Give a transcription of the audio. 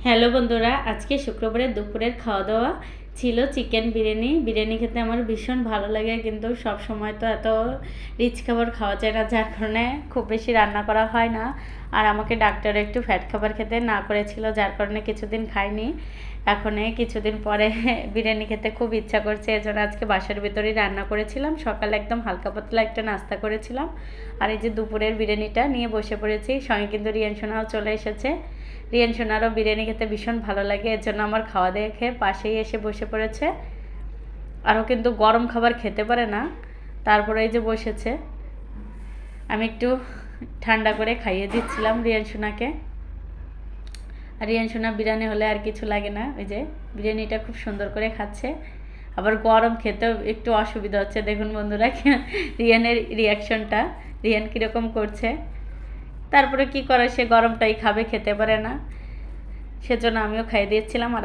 Hello বন্ধুরা, আজকে শুক্রবারের দুপুরের খাওয়া দাওয়া ছিল চিকেন বিরিয়ানি। বিরিয়ানি খেতে আমার ভীষণ ভালো লাগে, কিন্তু সব সময় তো এত রিচ খাবার খাওয়া যায় না, যার কারণে খুব বেশি রান্না করা হয় না। আর আমাকে ডাক্তার একটু ফ্যাট খাবার খেতে না করেছিল, যার কারণে কিছুদিন খাইনি। এখন কিছুদিন পরে বিরিয়ানি খেতে খুব ইচ্ছা করছে, এজন্য আজকে বাসার ভিতরেই রান্না করেছিলাম। সকালে একদম হালকা পাতলা একটা নাস্তা করেছিলাম, আর এই যে দুপুরের বিরিয়ানিটা নিয়ে বসে পড়েছি। সঙ্গে কিন্তু রিয়ান সোনাও চলে এসেছে। রিয়ান সোনারও বিরিয়ানি খেতে ভীষণ ভালো লাগে, এর জন্য আমার খাওয়া দাওয়া খেয়ে পাশেই এসে বসে পড়েছে। আরও কিন্তু গরম খাবার খেতে পারে না, তারপরে এই যে বসেছে। আমি একটু ঠান্ডা করে খাইয়ে দিচ্ছিলাম রিয়ান সোনাকে। আর রিয়ান সোনা বিরিয়ানি হলে আর কিছু লাগে না, ওই যে বিরিয়ানিটা খুব সুন্দর করে খাচ্ছে। আবার গরম খেতেও একটু অসুবিধা হচ্ছে। দেখুন বন্ধুরা রিয়ানের রিয়াকশনটা, রিয়ান কীরকম করছে। তারপরে কি করে, সে গরমটাই খাবে, খেতে পারে না, সেজন্য আমিও খাইয়ে দিয়েছিলাম। আর